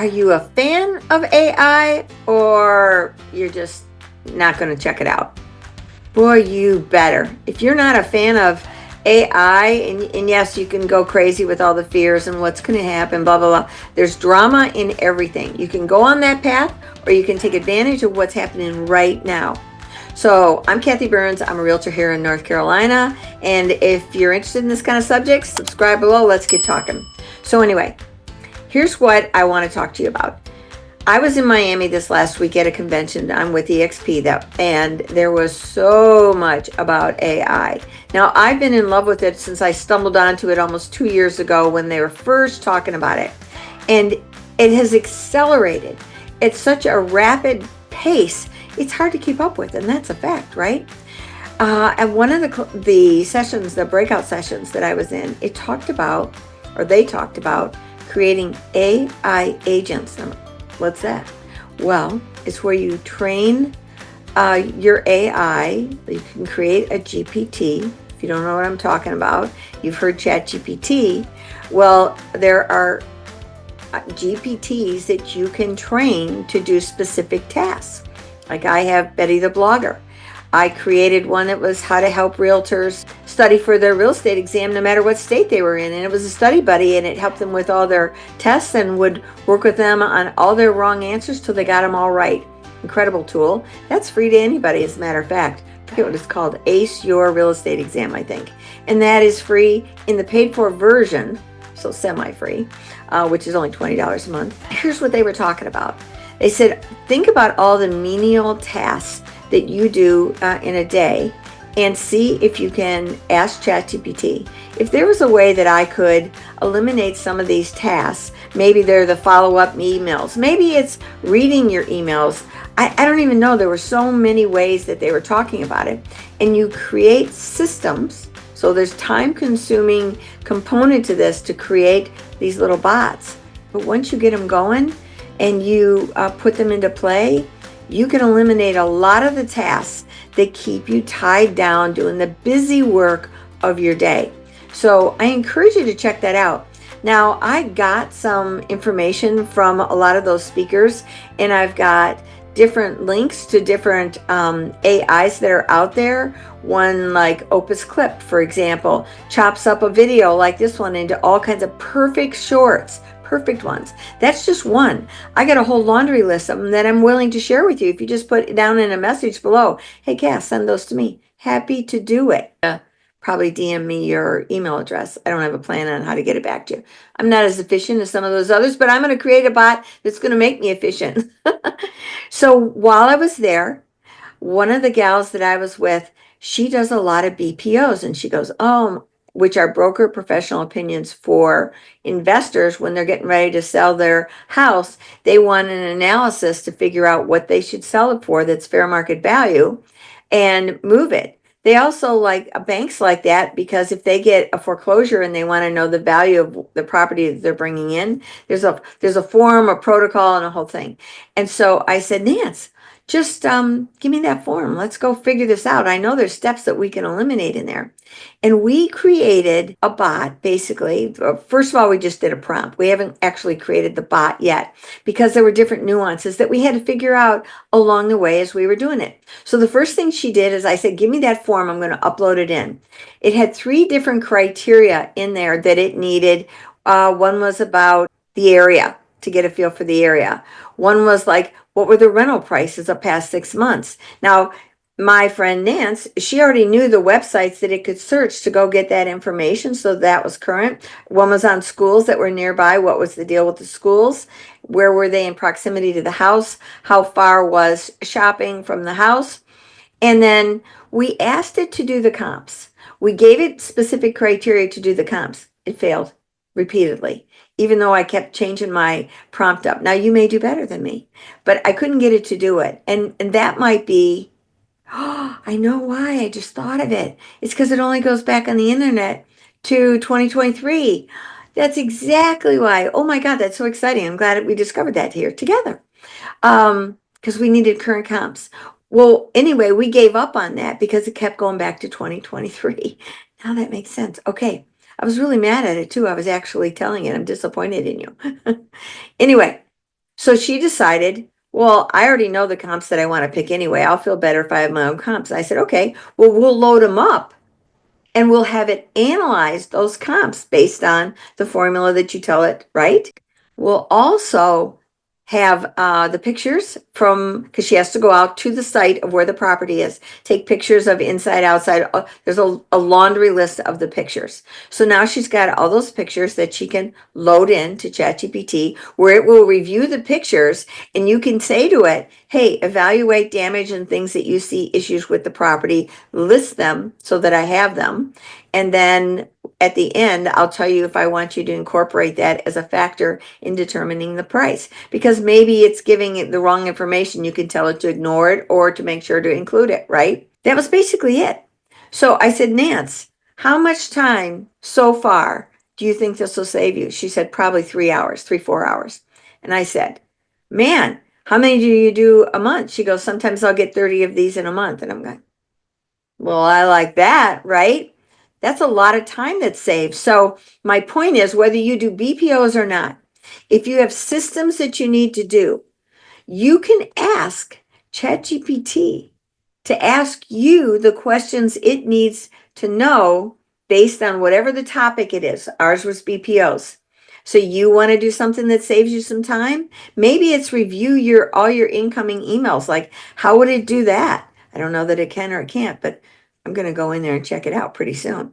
Are you a fan of AI or you're just not going to check it out? Boy, you better. If you're not a fan of AI, and yes, you can go crazy with all the fears and what's going to happen, blah, blah, blah. There's drama in everything. You can go on that path or you can take advantage of what's happening right now. So I'm Kathy Burns. I'm a realtor here in North Carolina. And if you're interested in this kind of subject, subscribe below. Let's get talking. So anyway, here's what I want to talk to you about. I was in Miami this last week at a convention. I'm with EXP, and there was so much about AI. Now, I've been in love with it since I stumbled onto it almost 2 years ago when they were first talking about it. And it has accelerated at such a rapid pace, it's hard to keep up with, and that's a fact, right? At one of the sessions, the breakout sessions that I was in, they talked about creating AI agents. Now, what's that? Well, it's where you train your AI. You can create a GPT. If you don't know what I'm talking about, you've heard ChatGPT. Well, there are GPTs that you can train to do specific tasks. Like I have Betty the Blogger. I created one that was how to help realtors study for their real estate exam no matter what state they were in. And it was a study buddy, and it helped them with all their tests and would work with them on all their wrong answers till they got them all right. Incredible tool. That's free to anybody, as a matter of fact. I forget what it's called. Ace Your Real Estate Exam, I think. And that is free in the paid for version, so semi-free, which is only $20 a month. Here's what they were talking about. They said, think about all the menial tasks that you do in a day and see if you can ask ChatGPT. If there was a way that I could eliminate some of these tasks, maybe they're the follow-up emails, maybe it's reading your emails. I don't even know. There were so many ways that they were talking about it. And you create systems. So there's time-consuming component to this to create these little bots. But once you get them going and you put them into play, you can eliminate a lot of the tasks that keep you tied down doing the busy work of your day. So I encourage you to check that out. Now, I got some information from a lot of those speakers, and I've got different links to different AIs that are out there. One like Opus Clip, for example, chops up a video like this one into all kinds of perfect shorts. Perfect ones. That's just one. I got a whole laundry list of them that I'm willing to share with you. If you just put it down in a message below, hey Cass, send those to me. Happy to do it. Probably DM me your email address. I don't have a plan on how to get it back to you. I'm not as efficient as some of those others, but I'm going to create a bot that's going to make me efficient. So while I was there, one of the gals that I was with, she does a lot of BPOs, and she goes, oh, which are broker professional opinions for investors when they're getting ready to sell their house. They want an analysis to figure out what they should sell it for that's fair market value and move it. They also like banks like that, because if they get a foreclosure and they want to know the value of the property that they're bringing in, there's a form, a protocol, and a whole thing. And so I said, Nance, just give me that form. Let's go figure this out. I know there's steps that we can eliminate in there. And we created a bot, basically. First of all, we just did a prompt. We haven't actually created the bot yet because there were different nuances that we had to figure out along the way as we were doing it. So the first thing she did is I said, give me that form. I'm going to upload it in. It had 3 different criteria in there that it needed. One was about the area, to get a feel for the area. One was like, what were the rental prices of past 6 months? Now, my friend Nance, she already knew the websites that it could search to go get that information, so that was current. One was on schools that were nearby. What was the deal with the schools? Where were they in proximity to the house? How far was shopping from the house? And then we asked it to do the comps. We gave it specific criteria to do the comps. It failed repeatedly, even though I kept changing my prompt up. Now, you may do better than me, but I couldn't get it to do it. And that might be, oh, I know why. I just thought of it. It's because it only goes back on the internet to 2023. That's exactly why. Oh my God, that's so exciting. I'm glad we discovered that here together. Because we needed current comps. Well, anyway, we gave up on that because it kept going back to 2023. Now that makes sense. Okay. I was really mad at it too. I was actually telling it, I'm disappointed in you. Anyway, So she decided, well, I already know the comps that I want to pick anyway. I'll feel better if I have my own comps. I said, okay, well, we'll load them up and we'll have it analyze those comps based on the formula that you tell it, right? We'll also have the pictures from, because she has to go out to the site of where the property is, take pictures of inside, outside. There's a laundry list of the pictures. So now she's got all those pictures that she can load into ChatGPT, where it will review the pictures, and you can say to it, hey, evaluate damage and things that you see issues with the property, list them so that I have them. And then at the end, I'll tell you if I want you to incorporate that as a factor in determining the price. Because maybe it's giving it the wrong information. You can tell it to ignore it or to make sure to include it, right? That was basically it. So I said, Nance, how much time so far do you think this will save you? She said, probably 3 hours, 4 hours. And I said, man, how many do you do a month? She goes, sometimes I'll get 30 of these in a month. And I'm going, well, I like that, right? That's a lot of time that's saved. So my point is, whether you do BPOs or not, if you have systems that you need to do, you can ask ChatGPT to ask you the questions it needs to know based on whatever the topic it is. Ours was BPOs. So you want to do something that saves you some time? Maybe it's review all your incoming emails. Like, how would it do that? I don't know that it can or it can't, but I'm going to go in there and check it out pretty soon.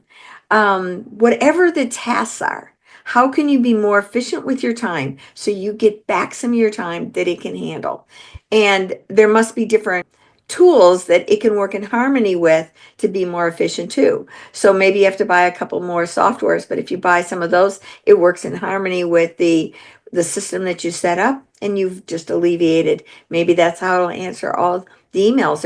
Whatever the tasks are, how can you be more efficient with your time so you get back some of your time that it can handle? And there must be different tools that it can work in harmony with to be more efficient too. So maybe you have to buy a couple more softwares, but if you buy some of those, it works in harmony with the system that you set up, and you've just alleviated. Maybe that's how it'll answer all the emails.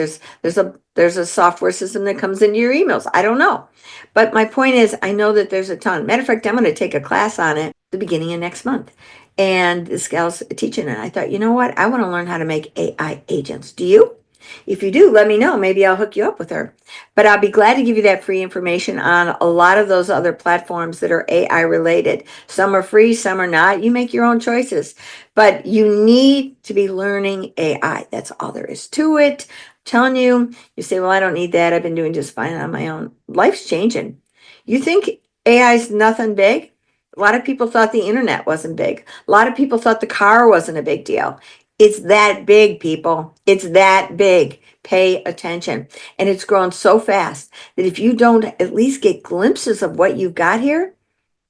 There's a software system that comes into your emails. I don't know. But my point is, I know that there's a ton. Matter of fact, I'm going to take a class on it the beginning of next month. And this gal's teaching it. I thought, you know what? I want to learn how to make AI agents. Do you? If you do, let me know. Maybe I'll hook you up with her. But I'll be glad to give you that free information on a lot of those other platforms that are AI related. Some are free, some are not. You make your own choices. But you need to be learning AI. That's all there is to it. I'm telling you, you say, well, I don't need that. I've been doing just fine on my own. Life's changing. You think AI is nothing big? A lot of people thought the internet wasn't big. A lot of people thought the car wasn't a big deal. It's that big, people. It's that big. Pay attention. And it's grown so fast that if you don't at least get glimpses of what you've got here,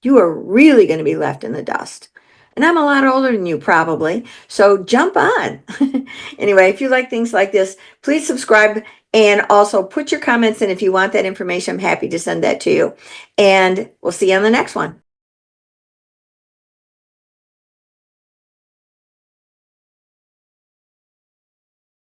you are really going to be left in the dust. And I'm a lot older than you, probably. So jump on. Anyway, if you like things like this, please subscribe and also put your comments in if you want that information. I'm happy to send that to you. And we'll see you on the next one.